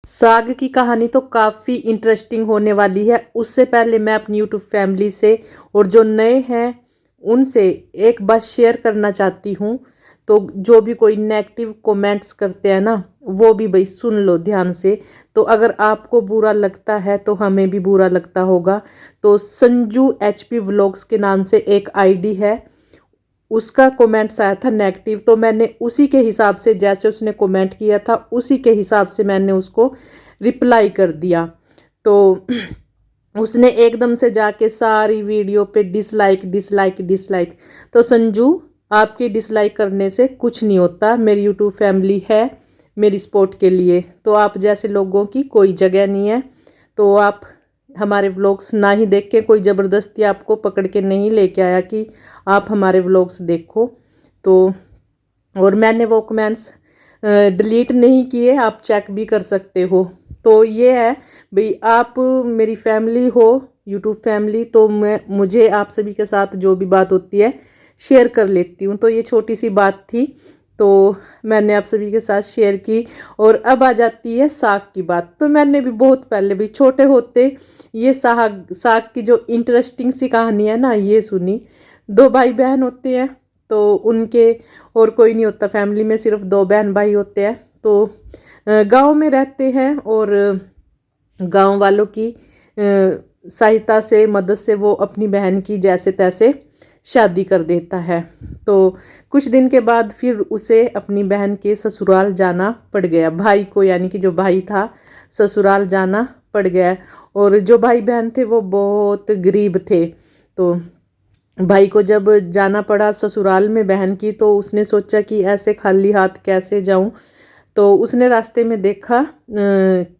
साग की कहानी तो काफ़ी इंटरेस्टिंग होने वाली है। उससे पहले मैं अपनी यूट्यूब फैमिली से और जो नए हैं उनसे एक बात शेयर करना चाहती हूँ। तो जो भी कोई नेगेटिव कमेंट्स करते हैं ना, वो भी भाई सुन लो ध्यान से। तो अगर आपको बुरा लगता है तो हमें भी बुरा लगता होगा। तो संजू HP व्लॉग्स के नाम से एक आईडी है, उसका कमेंट्स आया था नेगेटिव। तो मैंने उसी के हिसाब से, जैसे उसने कमेंट किया था उसी के हिसाब से मैंने उसको रिप्लाई कर दिया। तो उसने एकदम से जाके सारी वीडियो पे डिसलाइक डिसलाइक डिसलाइक। तो संजू, आपके डिसलाइक करने से कुछ नहीं होता। मेरी यूट्यूब फैमिली है मेरी सपोर्ट के लिए, तो आप जैसे लोगों की कोई जगह नहीं है। तो आप हमारे व्लॉग्स ना ही देख के, कोई ज़बरदस्ती आपको पकड़ के नहीं लेके आया कि आप हमारे व्लॉग्स देखो। तो और मैंने वो कमेंट्स डिलीट नहीं किए, आप चेक भी कर सकते हो। तो ये है भाई, आप मेरी फैमिली हो, यूट्यूब फैमिली, तो मुझे आप सभी के साथ जो भी बात होती है शेयर कर लेती हूँ। तो ये छोटी सी बात थी, तो मैंने आप सभी के साथ शेयर की। और अब आ जाती है साग की बात। तो मैंने भी बहुत पहले भी छोटे होते ये साग साग की जो इंटरेस्टिंग सी कहानी है ना, ये सुनी। दो भाई बहन होते हैं, तो उनके और कोई नहीं होता फैमिली में, सिर्फ दो बहन भाई होते हैं। तो गांव में रहते हैं और गांव वालों की सहायता से, मदद से वो अपनी बहन की जैसे तैसे शादी कर देता है। तो कुछ दिन के बाद फिर उसे अपनी बहन के ससुराल जाना पड़ गया। भाई को, यानी कि जो भाई था, ससुराल जाना पड़ गया। और जो भाई बहन थे वो बहुत गरीब थे। तो भाई को जब जाना पड़ा ससुराल में बहन की, तो उसने सोचा कि ऐसे खाली हाथ कैसे जाऊं। तो उसने रास्ते में देखा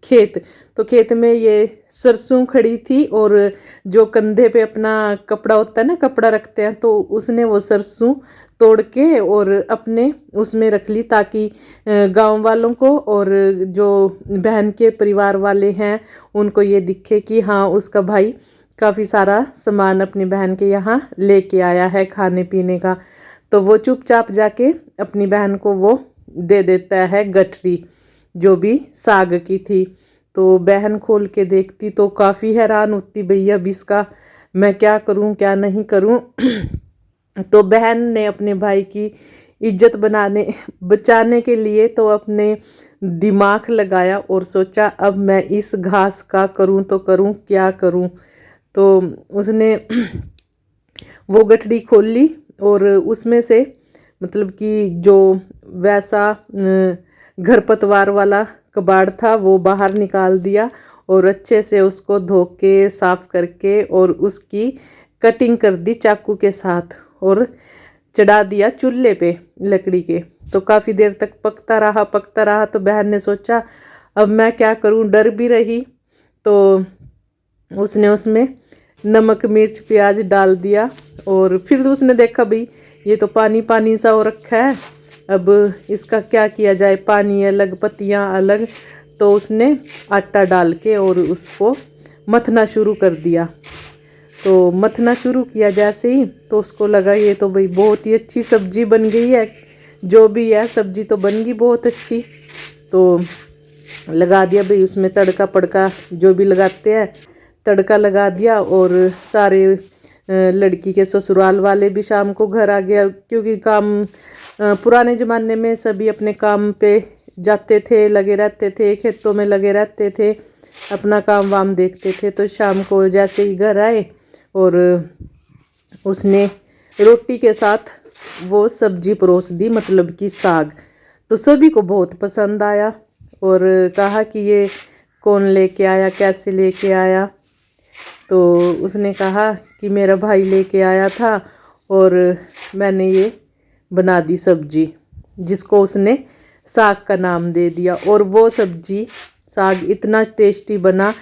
खेत। तो खेत में ये सरसों खड़ी थी, और जो कंधे पे अपना कपड़ा होता है ना, कपड़ा रखते हैं, तो उसने वो सरसों तोड़ के और अपने उसमें रख ली, ताकि गांव वालों को और जो बहन के परिवार वाले हैं उनको ये दिखे कि हाँ, उसका भाई काफ़ी सारा सामान अपनी बहन के यहाँ लेके आया है खाने पीने का। तो वो चुपचाप जाके अपनी बहन को वो दे देता है गठरी, जो भी साग की थी। तो बहन खोल के देखती तो काफ़ी हैरान होती, भैया अब इसका मैं क्या करूं क्या नहीं करूं। तो बहन ने अपने भाई की इज्जत बचाने के लिए तो अपने दिमाग लगाया और सोचा, अब मैं इस घास का करूं तो करूं क्या करूं। तो उसने वो गठरी खोल ली, और उसमें से मतलब कि जो वैसा घरपतवार वाला कबाड़ था वो बाहर निकाल दिया, और अच्छे से उसको धो के साफ करके और उसकी कटिंग कर दी चाकू के साथ, और चढ़ा दिया चूल्हे पे लकड़ी के। तो काफ़ी देर तक पकता रहा। तो बहन ने सोचा, अब मैं क्या करूं, डर भी रही। तो उसने उसमें नमक मिर्च प्याज डाल दिया, और फिर उसने देखा भाई ये तो पानी पानी सा हो रखा है, अब इसका क्या किया जाए, पानी अलग पत्तियाँ अलग। तो उसने आटा डाल के और उसको मथना शुरू कर दिया। तो मथना शुरू किया जैसे ही, तो उसको लगा ये तो भाई बहुत ही अच्छी सब्जी बन गई है, जो भी है सब्जी तो बन गई बहुत अच्छी। तो लगा दिया भाई उसमें तड़का पड़का जो भी लगाते हैं, तड़का लगा दिया। और सारे लड़की के ससुराल वाले भी शाम को घर आ गया, क्योंकि काम पुराने ज़माने में सभी अपने काम पे जाते थे, लगे रहते थे, खेतों में लगे रहते थे, अपना काम वाम देखते थे। तो शाम को जैसे ही घर आए, और उसने रोटी के साथ वो सब्जी परोस दी, मतलब कि साग। तो सभी को बहुत पसंद आया, और कहा कि ये कौन लेके आया, कैसे लेके आया। तो उसने कहा कि मेरा भाई लेके आया था, और मैंने ये बना दी सब्जी, जिसको उसने साग का नाम दे दिया। और वो सब्जी साग इतना टेस्टी बना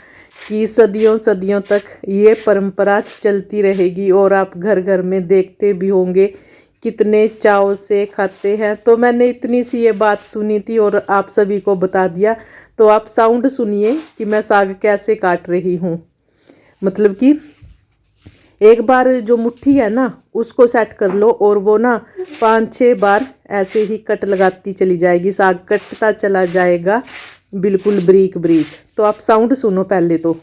कि सदियों सदियों तक ये परंपरा चलती रहेगी, और आप घर घर में देखते भी होंगे, कितने चाव से खाते हैं। तो मैंने इतनी सी ये बात सुनी थी और आप सभी को बता दिया। तो आप साउंड सुनिए कि मैं साग कैसे काट रही हूँ। मतलब कि एक बार जो मुट्ठी है ना उसको सेट कर लो, और वो ना 5-6 बार ऐसे ही कट लगाती चली जाएगी, साग कटता चला जाएगा, बिल्कुल ब्रीक ब्रीक। तो आप साउंड सुनो पहले तो।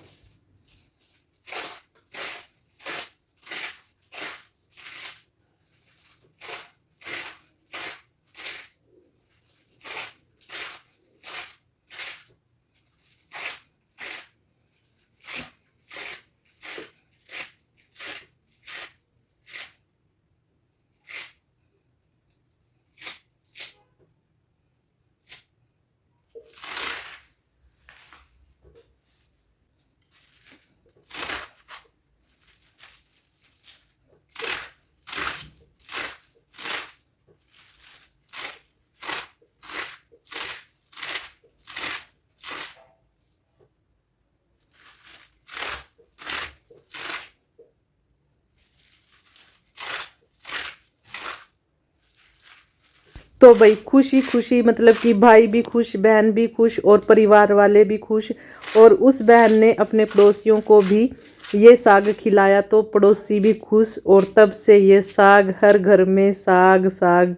तो भाई खुशी खुशी, मतलब कि भाई भी खुश, बहन भी खुश और परिवार वाले भी खुश। और उस बहन ने अपने पड़ोसियों को भी ये साग खिलाया तो पड़ोसी भी खुश। और तब से ये साग, हर घर में साग साग,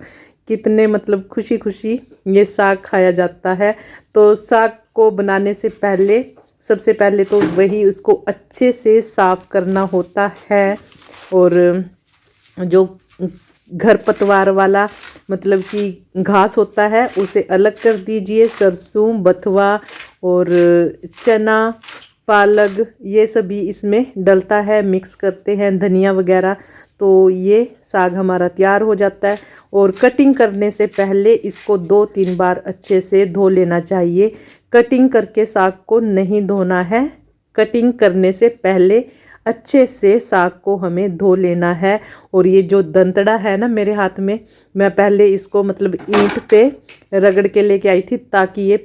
कितने मतलब खुशी खुशी ये साग खाया जाता है। तो साग को बनाने से पहले, सबसे पहले तो वही उसको अच्छे से साफ करना होता है। और जो घर पतवार वाला मतलब कि घास होता है उसे अलग कर दीजिए। सरसों, बथुआ और चना, पालक, ये सभी इसमें डलता है, मिक्स करते हैं, धनिया वगैरह। तो ये साग हमारा तैयार हो जाता है। और कटिंग करने से पहले इसको 2-3 बार अच्छे से धो लेना चाहिए। कटिंग करके साग को नहीं धोना है, कटिंग करने से पहले अच्छे से साग को हमें धो लेना है। और ये जो दंतड़ा है ना मेरे हाथ में, मैं पहले इसको मतलब ईंट पे रगड़ के लेके आई थी ताकि ये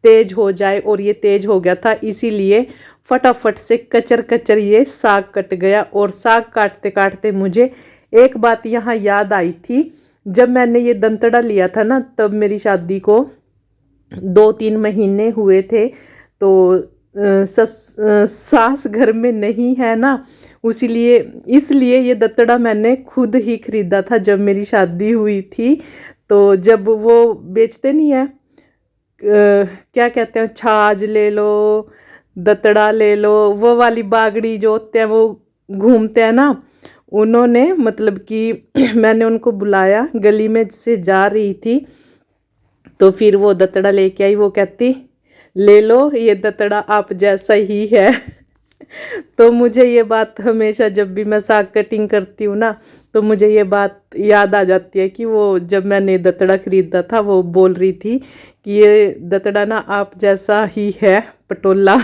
तेज हो जाए। और ये तेज हो गया था, इसीलिए फटाफट से कचर कचर ये साग कट गया। और साग काटते काटते मुझे एक बात यहाँ याद आई थी। जब मैंने ये दंतड़ा लिया था ना, तब मेरी शादी को 2-3 महीने हुए थे। तो सास घर में नहीं है ना, इसलिए ये दंतड़ा मैंने खुद ही खरीदा था जब मेरी शादी हुई थी। तो जब वो बेचते नहीं है, क्या कहते हैं, छाछ ले लो, दतड़ा ले लो, वो वाली बागड़ी जो होते हैं वो घूमते हैं ना, उन्होंने मतलब कि मैंने उनको बुलाया, गली में से जा रही थी तो फिर वो दतड़ा लेके आई। वो कहती ले लो, ये दतड़ा आप जैसा ही है। तो मुझे ये बात हमेशा जब भी मैं साग कटिंग करती हूँ ना, तो मुझे ये बात याद आ जाती है कि वो जब मैंने दतड़ा खरीदा था वो बोल रही थी कि ये दतड़ा ना आप जैसा ही है, पटोला।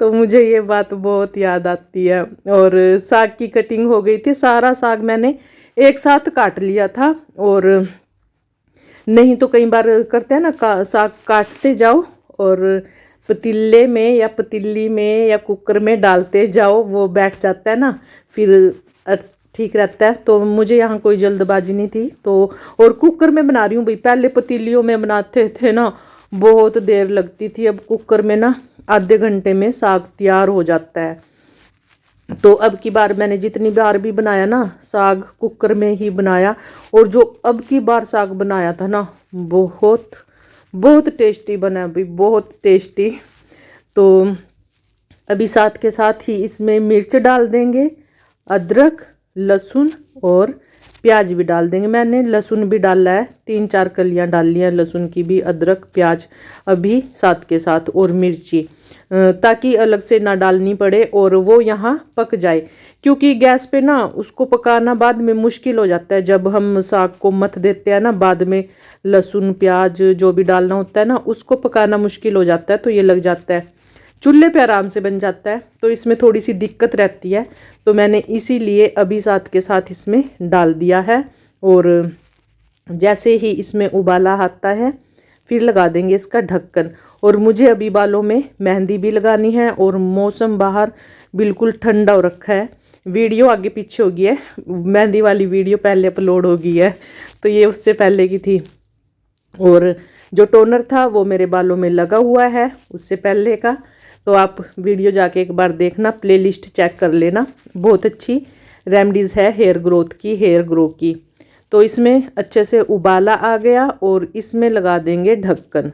तो मुझे ये बात बहुत याद आती है। और साग की कटिंग हो गई थी, सारा साग मैंने एक साथ काट लिया था। और नहीं तो कई बार करते हैं ना, साग काटते जाओ और पतीले में या पतीली में या कुकर में डालते जाओ, वो बैठ जाता है ना, फिर ठीक रहता है। तो मुझे यहाँ कोई जल्दबाजी नहीं थी तो, और कुकर में बना रही हूँ भाई। पहले पतीलियों में बनाते थे ना, बहुत देर लगती थी। अब कुकर में ना आधे घंटे में साग तैयार हो जाता है। तो अब की बार मैंने जितनी बार भी बनाया ना साग, कुकर में ही बनाया। और जो अब की बार साग बनाया था ना, बहुत बहुत टेस्टी बना भाई, बहुत टेस्टी। तो अभी साथ के साथ ही इसमें मिर्च डाल देंगे, अदरक, लहसुन और प्याज भी डाल देंगे। मैंने लहसुन भी डाला है, 3-4 कलियां डाल ली हैं लहसुन की भी, अदरक, प्याज अभी साथ के साथ, और मिर्ची, ताकि अलग से ना डालनी पड़े और वो यहाँ पक जाए। क्योंकि गैस पे ना उसको पकाना बाद में मुश्किल हो जाता है। जब हम साग को मथ देते हैं ना, बाद में लहसुन प्याज जो भी डालना होता है ना, उसको पकाना मुश्किल हो जाता है। तो ये लग जाता है, चूल्हे पे आराम से बन जाता है, तो इसमें थोड़ी सी दिक्कत रहती है। तो मैंने इसीलिए अभी साथ के साथ इसमें डाल दिया है। और जैसे ही इसमें उबाला आता है फिर लगा देंगे इसका ढक्कन। और मुझे अभी बालों में मेहंदी भी लगानी है और मौसम बाहर बिल्कुल ठंडा हो रखा है। वीडियो आगे पीछे हो गई है, मेहंदी वाली वीडियो पहले अपलोड हो गई है, तो ये उससे पहले की थी। और जो टोनर था वो मेरे बालों में लगा हुआ है उससे पहले का। तो आप वीडियो जाके एक बार देखना, प्लेलिस्ट चेक कर लेना, बहुत अच्छी रेमेडीज़ है हेयर ग्रोथ की, हेयर ग्रो की। तो इसमें अच्छे से उबाला आ गया और इसमें लगा देंगे ढक्कन।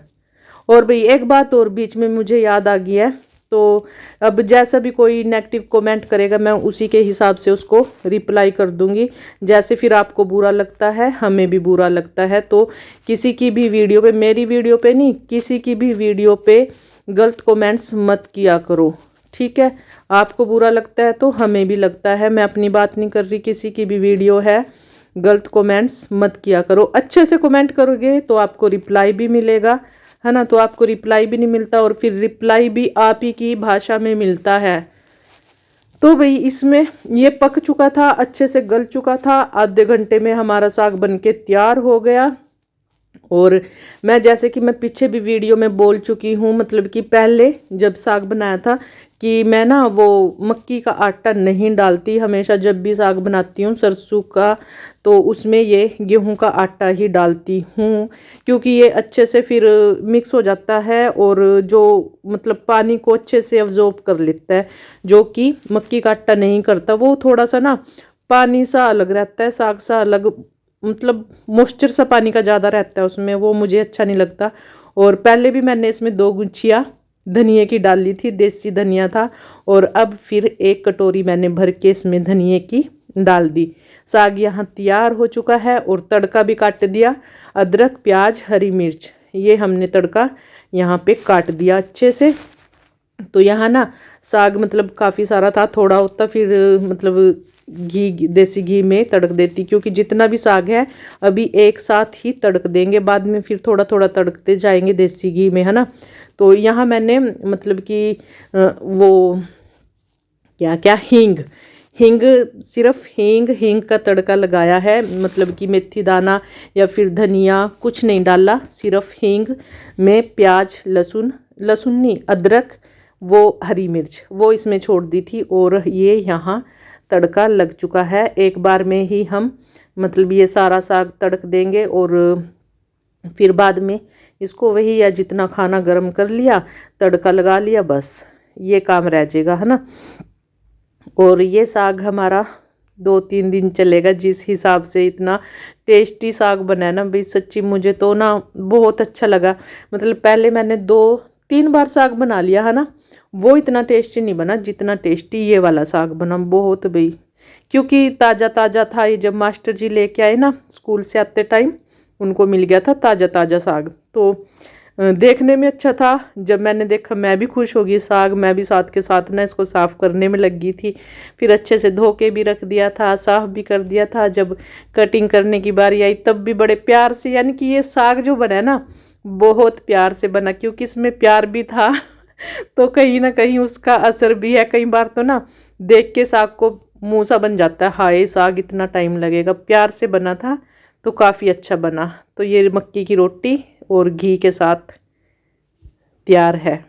और भाई एक बात और बीच में मुझे याद आ गई है, तो अब जैसा भी कोई नेगेटिव कमेंट करेगा मैं उसी के हिसाब से उसको रिप्लाई कर दूंगी। जैसे फिर आपको बुरा लगता है, हमें भी बुरा लगता है, तो किसी की भी वीडियो पे, मेरी वीडियो पे नहीं, किसी की भी वीडियो पे गलत कमेंट्स मत किया करो, ठीक है। आपको बुरा लगता है तो हमें भी लगता है। मैं अपनी बात नहीं कर रही, किसी की भी वीडियो है, गलत कमेंट्स मत किया करो। अच्छे से कमेंट करोगे तो आपको रिप्लाई भी मिलेगा, है ना। तो आपको रिप्लाई भी नहीं मिलता और फिर रिप्लाई भी आप ही की भाषा में मिलता है। तो भाई इसमें ये पक चुका था, अच्छे से गल चुका था। आधे घंटे में हमारा साग बनके तैयार हो गया। और मैं जैसे कि मैं पीछे भी वीडियो में बोल चुकी हूँ, मतलब कि पहले जब साग बनाया था कि मैं ना वो मक्की का आटा नहीं डालती। हमेशा जब भी साग बनाती हूँ सरसों का, तो उसमें ये गेहूं का आटा ही डालती हूँ, क्योंकि ये अच्छे से फिर मिक्स हो जाता है और जो मतलब पानी को अच्छे से अब्जॉर्ब कर लेता है, जो कि मक्की का आटा नहीं करता। वो थोड़ा सा ना पानी सा अलग रहता है, साग सा अलग, मतलब मॉइस्चर सा पानी का ज़्यादा रहता है उसमें, वो मुझे अच्छा नहीं लगता। और पहले भी मैंने इसमें 2 गुच्छियाँ धनिए की डाली थी, देसी धनिया था। और अब फिर 1 कटोरी मैंने भर के इसमें धनिए की डाल दी। साग यहाँ तैयार हो चुका है और तड़का भी काट दिया। अदरक, प्याज, हरी मिर्च, ये हमने तड़का यहाँ पे काट दिया अच्छे से। तो यहाँ ना साग मतलब काफ़ी सारा था, थोड़ा होता फिर मतलब घी, देसी घी में तड़क देती, क्योंकि जितना भी साग है अभी एक साथ ही तड़क देंगे, बाद में फिर थोड़ा थोड़ा तड़कते जाएंगे देसी घी में, है ना। तो यहाँ मैंने मतलब कि वो क्या क्या हींग, हींग, सिर्फ हींग का तड़का लगाया है, मतलब कि मेथी दाना या फिर धनिया कुछ नहीं डाला, सिर्फ हींग में प्याज, लहसुन नहीं, अदरक, वो हरी मिर्च वो इसमें छोड़ दी थी। और ये यहाँ तड़का लग चुका है। एक बार में ही हम मतलब ये सारा साग तड़क देंगे और फिर बाद में इसको वही या जितना खाना गर्म कर लिया, तड़का लगा लिया, बस ये काम रह जाएगा, है ना। और ये साग हमारा 2-3 दिन चलेगा, जिस हिसाब से इतना टेस्टी साग बना है ना भाई, सच्ची मुझे तो ना बहुत अच्छा लगा। मतलब पहले मैंने 2-3 बार साग बना लिया, है ना, वो इतना टेस्टी नहीं बना जितना टेस्टी ये वाला साग बना, बहुत भाई। क्योंकि ताज़ा ताज़ा था ये, जब मास्टर जी लेके आए ना स्कूल से आते टाइम, उनको मिल गया था ताज़ा ताज़ा साग, तो देखने में अच्छा था। जब मैंने देखा मैं भी खुश हो गई। साग मैं भी साथ के साथ ना इसको साफ़ करने में लग गई थी, फिर अच्छे से धो के भी रख दिया था, साफ़ भी कर दिया था। जब कटिंग करने की बारी आई तब भी बड़े प्यार से, यानी कि ये साग जो बना है ना बहुत प्यार से बना, क्योंकि इसमें प्यार भी था तो कहीं ना कहीं उसका असर भी है। कई बार तो ना देख के साग को मुँह सा बन जाता है, हाय साग इतना टाइम लगेगा, प्यार से बना था तो काफ़ी अच्छा बना। तो ये मक्की की रोटी और घी के साथ तैयार है।